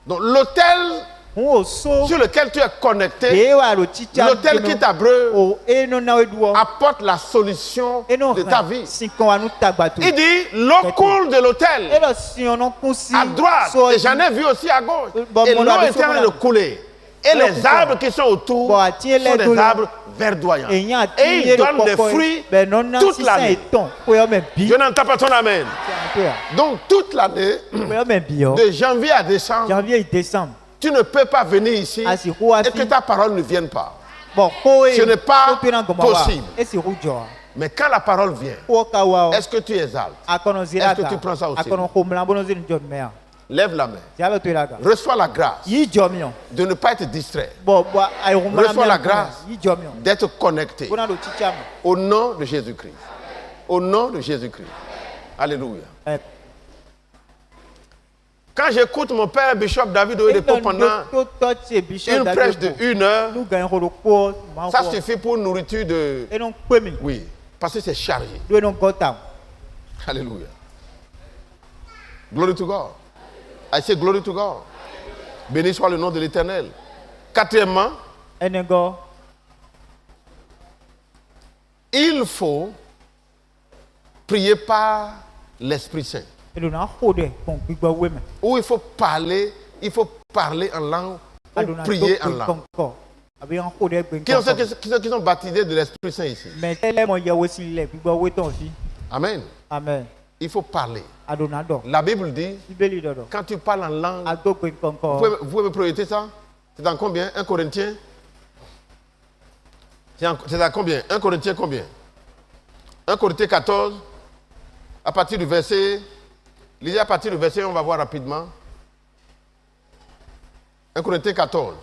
Donc l'autel sur lequel tu es connecté, l'autel qui t'abreuve, apporte la solution de ta vie. Il dit, l'eau coule de l'autel à droite, et j'en ai vu aussi à gauche. Et l'eau est en train de couler. Et les arbres qui sont autour sont des arbres verdoyants. Et ils donnent des fruits toute l'année. Je n'entends pas ton amen. Donc toute l'année, de janvier à décembre, tu ne peux pas venir ici et que ta parole ne vienne pas. Ce n'est pas possible. Mais quand la parole vient, est-ce que tu exaltes? Est-ce que tu prends ça au sérieux? Lève la main. Reçois la grâce de ne pas être distrait. Reçois la grâce d'être connecté. Au nom de Jésus-Christ. Au nom de Jésus-Christ. Alléluia. Quand j'écoute mon père Bishop David Oyedepo pendant une prêche de 1 heure, ça suffit pour nourriture de... Oui, parce que c'est chargé. Alléluia. Glory to God. I say glory to God. Béni soit le nom de l'Éternel. Quatrièmement, il faut prier par l'Esprit Saint. Ou il faut parler en langue ou prier en langue. Qui sont baptisés de l'Esprit Saint ici? Amen. Amen. Il faut parler. La Bible dit, quand tu parles en langue, vous pouvez me projeter ça? C'est dans combien? 1 Corinthiens? C'est dans combien? 1 Corinthiens combien? 1 Corinthiens 14, à partir du verset, lisez à partir du verset, on va voir rapidement. 1 Corinthiens 14.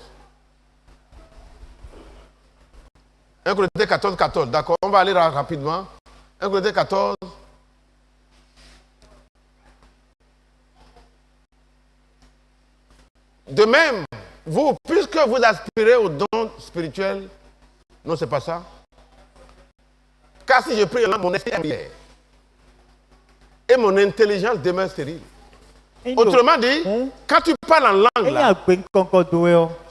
1 Corinthiens 14, 14, d'accord, on va aller rapidement. 1 Corinthiens 14. De même, vous, puisque vous aspirez au don spirituel, non, c'est pas ça. Car si je prie en langue, mon esprit est hier, et mon intelligence demeure stérile. Autrement dit, quand tu parles en langue, là,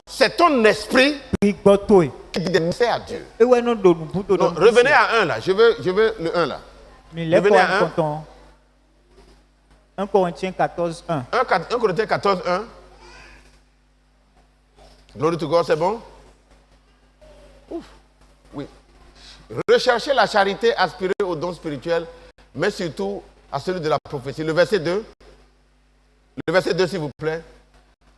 c'est ton esprit qui dit des mystères à Dieu. Donc, revenez à 1 là, je veux le 1 là. Revenez à 1. 1 Corinthiens 14, 1. 1 Corinthiens 14, 1. Glory to God, c'est bon? Ouf. Oui. Recherchez la charité, aspirez au don spirituel, mais surtout à celui de la prophétie. Le verset 2. Le verset 2, s'il vous plaît.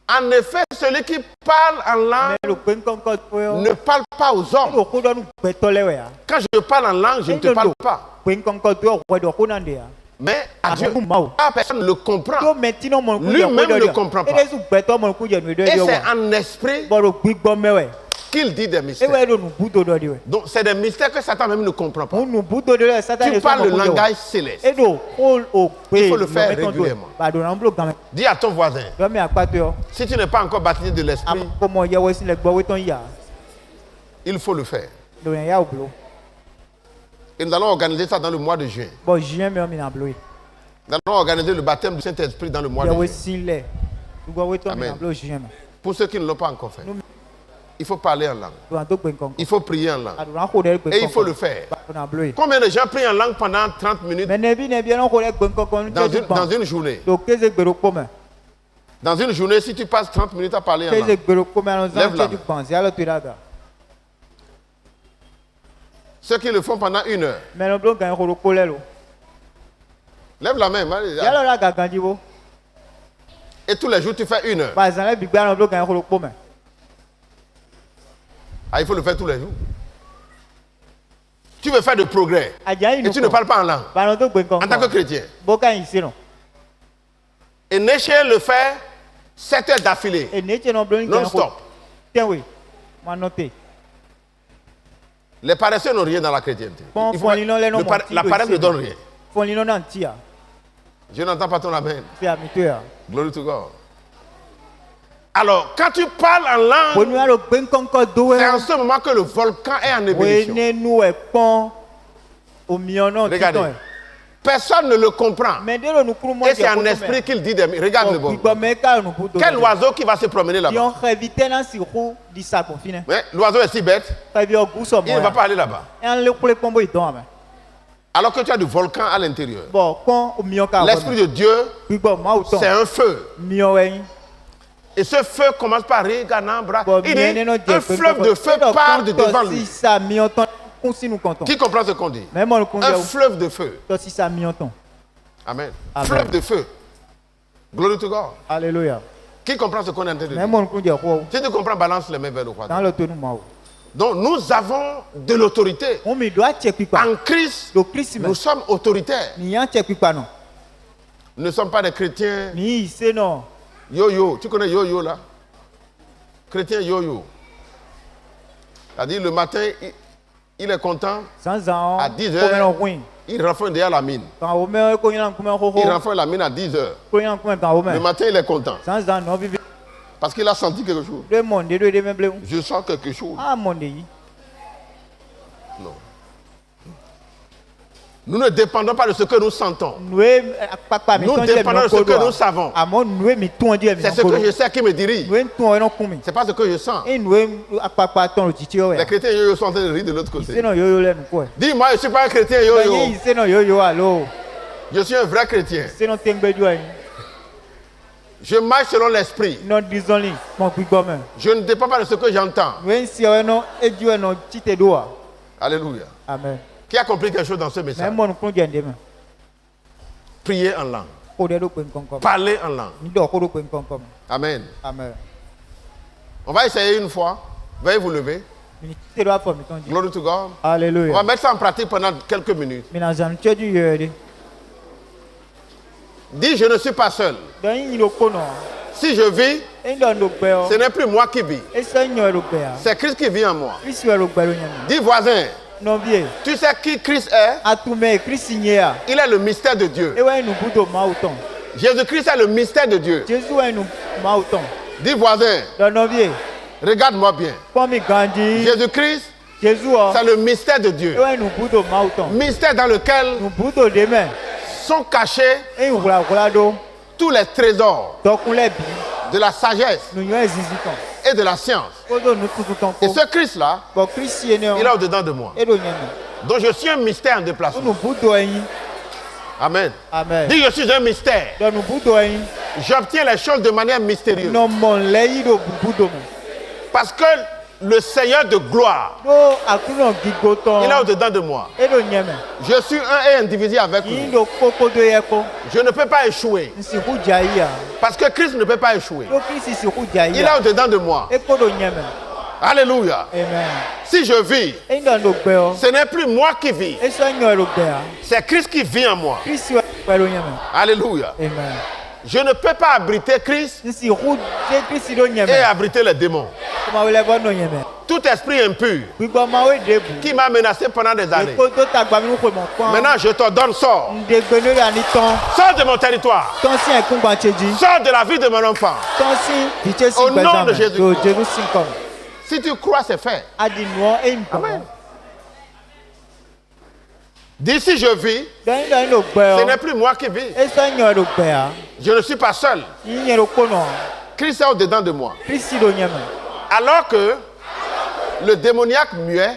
En effet, celui qui parle en langue ne parle pas aux hommes. Quand je parle en langue, je ne te parle pas. Mais à Dieu, personne ne le comprend. Lui-même ne le comprend pas. Et c'est en esprit qu'il dit des mystères. Donc c'est des mystères que Satan même ne comprend pas. Tu parles le langage céleste. Il faut le faire régulièrement. Dis à ton voisin, si tu n'es pas encore baptisé de l'esprit, il faut le faire. Et nous allons organiser ça dans le mois de juin. Nous allons organiser le baptême du Saint-Esprit dans le mois de juin. Amen. Pour ceux qui ne l'ont pas encore fait, il faut parler en langue. Il faut prier en langue. Et il faut le faire. Combien de gens prient en langue pendant 30 minutes dans une journée? Dans une journée, si tu passes 30 minutes à parler en langue, lève la main. Ceux qui le font pendant 1 heure. Lève la main. Et tous les jours, tu fais 1 heure. Ah, il faut le faire tous les jours. Tu veux faire de progrès. Et tu ne parles pas en langue. En tant que chrétien. Et Néché le fait 7 heures d'affilée. Non-stop. Les paresseux n'ont rien dans la chrétienté. La paresse ne donne rien. Je n'entends pas ton amen. Glory to God. Alors, quand tu parles en langue, c'est en ce moment que le volcan est en ébullition. Regardez. Personne ne le comprend. Et c'est en esprit qu'il dit des... Regarde le bon. Quel oiseau qui va se promener là-bas? Mais l'oiseau est si bête, il ne va pas aller là-bas. Alors que tu as du volcan à l'intérieur. L'Esprit de Dieu, c'est un feu. Et ce feu commence par Riganambra. Il dit, un fleuve de feu part de devant lui. Qui comprend ce qu'on dit? Un fleuve de feu. Amen. Fleuve de feu. Glory to God. Alléluia. Qui comprend ce qu'on est en train de dire? Si tu comprends, balance les mains vers le croisement. Donc nous avons de l'autorité. En Christ, nous sommes autoritaires. Nous ne sommes pas des chrétiens. Yo-yo. Tu connais yo-yo là? Chrétien yo-yo. C'est-à-dire le matin, il est content. À 10 heures, il renfreine déjà la mine. Il renfreine la mine à 10 heures. Le matin, il est content. Parce qu'il a senti quelque chose. Je sens quelque chose. Non. Nous ne dépendons pas de ce que nous sentons. Nous dépendons de ce que nous savons. C'est ce que je sais qui me dirige. C'est pas ce que je sens. Les chrétiens yo-yo sont en train de rire de l'autre côté. Dis-moi, je ne suis pas un chrétien yo-yo. Je suis un vrai chrétien. Je marche selon l'esprit. Je ne dépends pas de ce que j'entends. Alléluia. Amen. Qui a compris quelque chose dans ce message? Prier en langue. Parler en langue. Amen. Amen. On va essayer une fois. Veuillez vous lever. Glory to God. Alléluia. On va mettre ça en pratique pendant quelques minutes. Dis, je ne suis pas seul. Si je vis, ce n'est plus moi qui vis. C'est Christ qui vit en moi. Dis, voisin. Tu sais qui Christ est? Il est le mystère de Dieu. Jésus-Christ est le mystère de Dieu. Dis, voisin. Regarde-moi bien. Jésus-Christ, c'est le mystère de Dieu. Mystère dans lequel sont cachés tous les trésors de la sagesse et de la science. Et ce Christ-là, il est au-dedans de moi. Donc je suis un mystère en déplacement. Amen. Amen. Dis, je suis un mystère. J'obtiens les choses de manière mystérieuse. Parce que le Seigneur de gloire, il est au-dedans de moi. Je suis un et indivisible avec lui. Je ne peux pas échouer. Parce que Christ ne peut pas échouer. Il est au-dedans de moi. Alléluia. Amen. Si je vis, ce n'est plus moi qui vis. C'est Christ qui vit en moi. Alléluia. Amen. Je ne peux pas abriter Christ et abriter les démons. Tout esprit impur qui m'a menacé pendant des années. Maintenant, je t'ordonne, sors. Sors de mon territoire. Sors de la vie de mon enfant. Au nom de Jésus. Si tu crois, c'est fait. Amen. D'ici je vis, ce n'est plus moi qui vis. Je ne suis pas seul. Christ est au-dedans de moi. Alors que le démoniaque muet,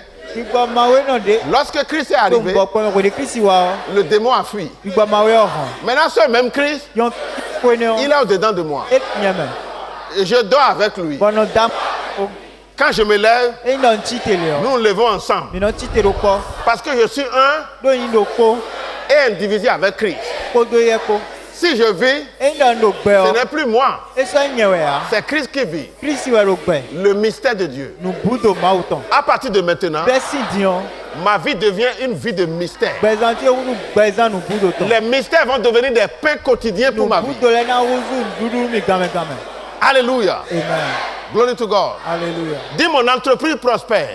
lorsque Christ est arrivé, le démon a fui. Maintenant, ce même Christ, il est au-dedans de moi. Et je dors avec lui. Quand je me lève, nous nous levons ensemble. Parce que je suis un et indivisible avec Christ. Si je vis, ce n'est plus moi. C'est Christ qui vit. Le mystère de Dieu. À partir de maintenant, ma vie devient une vie de mystère. Les mystères vont devenir des pains quotidiens pour ma vie. Alléluia. Amen. Glory to God. Alléluia. Dis mon entreprise prospère.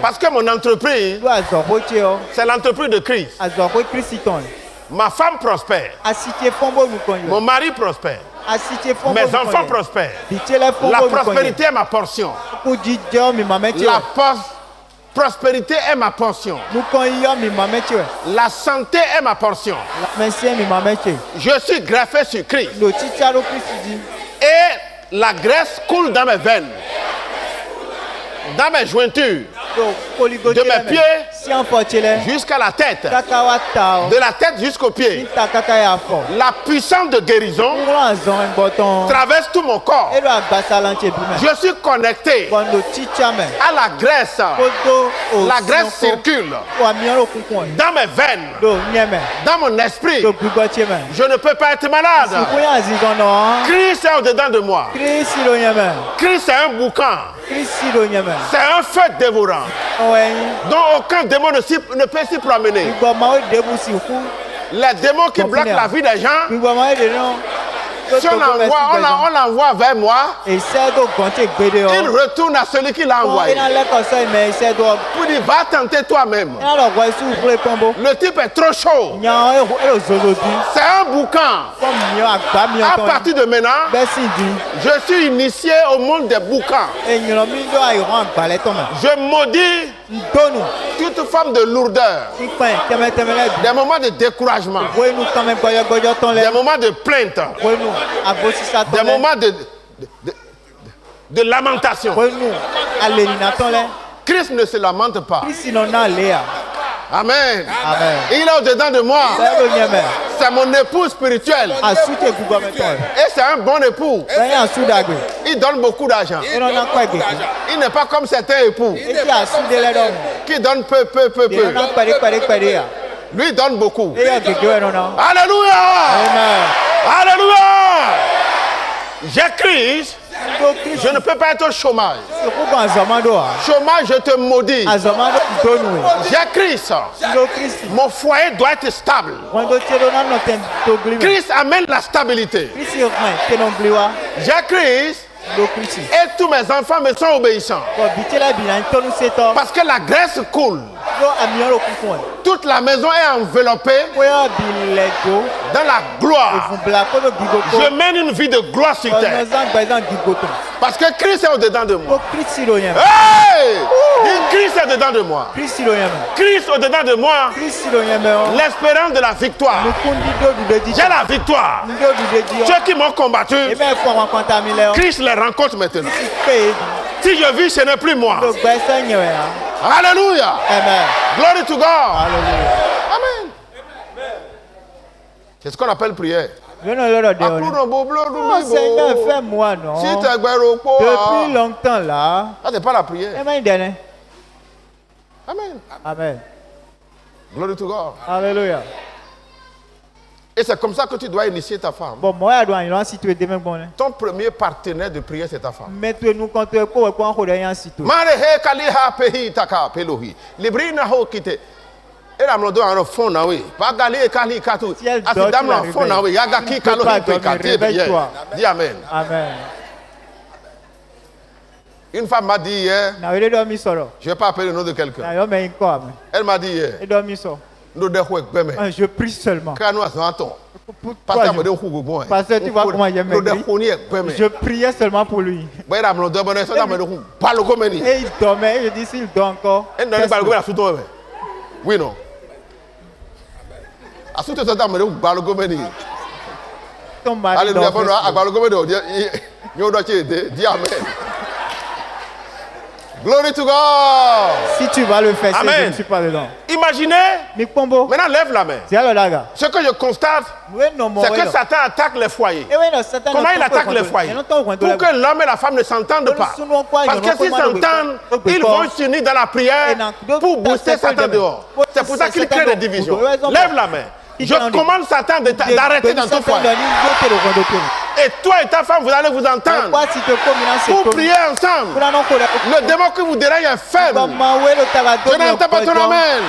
Parce que mon entreprise, c'est l'entreprise de Christ. Ma femme prospère. Mon mari prospère. Mes enfants prospèrent. La prospérité est ma portion. La prospérité est ma portion. La santé est ma portion. Je suis greffé sur Christ. Et la graisse coule dans mes veines, dans mes jointures, de mes pieds jusqu'à la tête, de la tête jusqu'aux pieds. La puissance de guérison traverse tout mon corps. Je suis connecté à la graisse. La graisse circule dans mes veines, dans mon esprit. Je ne peux pas être malade. Christ est au-dedans de moi. Christ est un boucan. C'est un feu dévorant dont aucun démon ne peut s'y promener. Les démons qui bloquent la vie des gens, si on l'envoie vers moi, il retourne à celui qui l'a envoyé. Pour dire, va tenter toi-même. Le type est trop chaud. C'est un boucan. À partir de maintenant, je suis initié au monde des boucans. Je maudis toute forme de lourdeur, des moments de découragement, des moments de plainte, des moments de lamentation. Christ ne se lamente pas. Amen. Il est au-dedans de moi. C'est mon époux spirituel. Et c'est un bon époux. Il donne beaucoup d'argent. Il n'est pas comme certains époux qui donnent peu. Lui donne beaucoup. Alléluia. Alléluia. J'ai Christ. Je ne peux pas être au chômage. Chômage, je te maudis. J'ai Christ. Mon foyer doit être stable. Christ amène la stabilité. J'ai Christ. Et tous mes enfants me sont obéissants. Parce que la graisse coule. Toute la maison est enveloppée dans la gloire. Je mène une vie de gloire sur terre. Parce que Christ est au-dedans de moi. Hey! Christ est au-dedans de moi. Christ au-dedans de moi. L'espérance de la victoire. J'ai la victoire. Ceux qui m'ont combattu, Christ les rencontre maintenant. Si je vis, ce n'est plus moi. Alléluia. Amen. Glory to God. Alléluia. Amen. C'est ce qu'on appelle prière. Oh Seigneur, fais-moi, non. Depuis longtemps là. Ça, c'est pas la prière. Amen. Amen. Glory to God. Alléluia. Et c'est comme ça que tu dois initier ta femme. Ton premier partenaire de prière, c'est ta femme. Dis amen. Amen. Une femme m'a dit hier, je ne vais pas appeler le nom de quelqu'un. Elle m'a dit hier, je prie seulement. Pasteur, tu vois comment j'aime. Je priais seulement pour lui. Et il dormait, je dis s'il dort encore. Oui, non. Alléluia. Dis amen. Glory to God. Si tu vas le faire, amen. Je ne suis pas dedans. Imaginez. Maintenant, lève la main. Ce que je constate, c'est que Satan attaque les foyers. Comment il attaque les foyers? Pour que l'homme et la femme ne s'entendent pas. Parce que s'ils s'entendent, ils vont s'unir dans la prière pour booster Satan dehors. C'est pour ça qu'il crée des divisions. Lève la main. Je commande Satan d'arrêter dans ton foyer. Et toi et ta femme, vous allez vous entendre pour prier ensemble. Le démon qui vous dérange est faible. Je n'entends pas ton amen.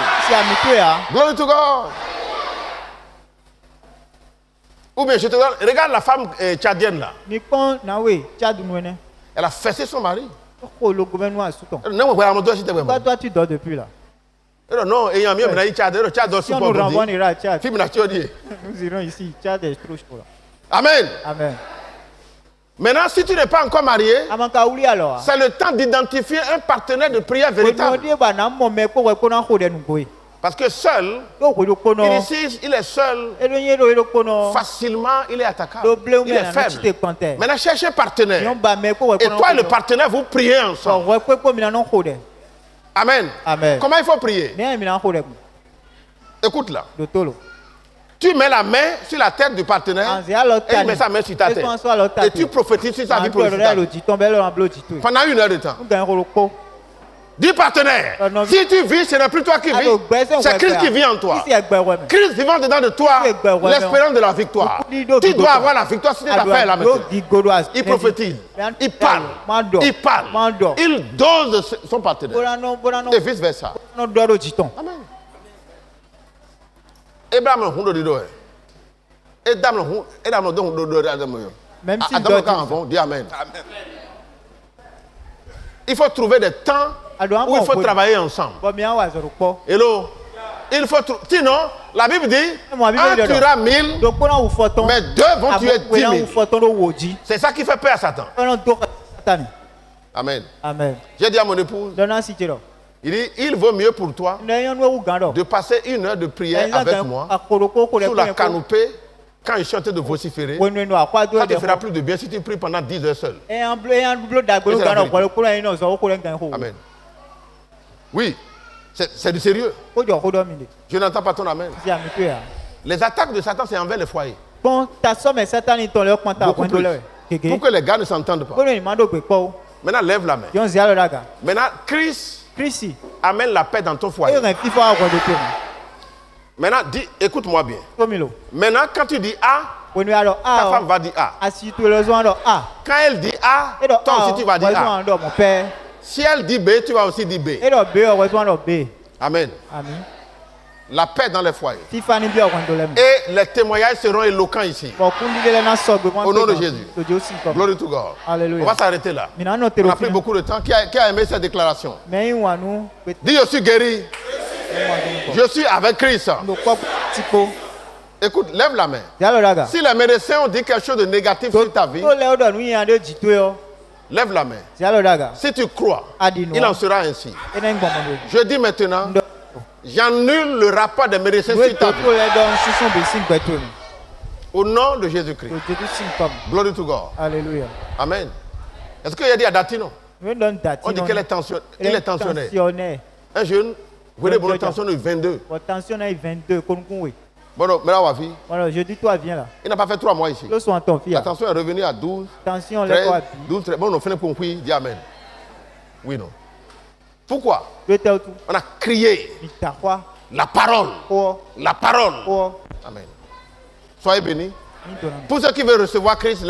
Glory to God. Ou bien je te donne, regarde la femme tchadienne là. Elle a fessé son mari. Non, toi tu dors depuis là. Non, ayant mieux, si on nous renvoie, on ira à Tchad. Nous irons ici, Tchad est trop chaud là. Amen. Amen. Maintenant, si tu n'es pas encore marié, c'est le temps d'identifier un partenaire de prière véritable. Parce que seul, il est seul, facilement, il est attaquable, il est faible. Maintenant, cherchez un partenaire. Et toi et le partenaire, vous priez ensemble. Amen. Amen. Comment il faut prier? Écoute là. Tu mets la main sur la tête du partenaire et il met sa main sur ta tête. Et tu prophétises sur sa vie professionnelle. Pendant 1 heure de temps. Dis partenaire, si tu vis, ce n'est plus toi qui vis, c'est Christ qui vit en toi. Christ vivant dedans de toi, l'espérance de la victoire. Tu dois avoir la victoire si tu as fait la maison. Il prophétise, il parle, il dose son partenaire. Et vice versa. Amen. Même si Amen. Il faut trouver des temps où il faut travailler ensemble. Hello. Il faut sinon, la Bible dit, un tuera 1000, mais 2 vont tuer 10 000. C'est ça qui fait peur à Satan. Amen. Amen. J'ai dit à mon épouse, il dit, il vaut mieux pour toi de passer 1 heure de prière avec moi sous la canopée quand je suis en train de vociférer. Ça ne te fera plus de bien si tu pries pendant 10 heures seul. Amen. Oui, c'est du sérieux. Je n'entends pas ton amen. Les attaques de Satan, c'est envers les foyers. Beaucoup plus. Pour que les gars ne s'entendent pas. Maintenant, lève la main. Maintenant, Christ amène la paix dans ton foyer. Maintenant, dis, écoute-moi bien. Maintenant, quand tu dis A, ta femme va dire A. Quand elle dit A, toi aussi tu vas dire A. Si elle dit B, tu vas aussi dire B. Amen. La paix dans les foyers. Et les témoignages seront éloquents ici. Au nom de Jésus. Glory to God. Alléluia. On va s'arrêter là. On a pris beaucoup de temps. Qui a aimé cette déclaration? Dis, je suis guéri. Je suis avec Christ. Écoute, lève la main. Si les médecins ont dit quelque chose de négatif sur ta vie, lève la main. Si tu crois, il en sera ainsi. Je dis maintenant, j'annule le rapport des médecins sur ta vie. Au nom de Jésus-Christ. Glory to God. Alléluia. Amen. Est-ce qu'il y a dit à Datino? On dit qu'il est tensionnaire. Un jeune, vous voulez bonne tension de 22. Votre tension est 22. Bon, maintenant, ma fille. Voilà, je dis, toi, viens là. Il n'a pas fait 3 mois ici. La tension est revenue à 12. Tension, 13, 12, 13. Bon, on finit pour prier. Dis Amen. Oui, non. Pourquoi? On a crié la parole. La parole. Amen. Soyez bénis. Pour ceux qui veulent recevoir Christ,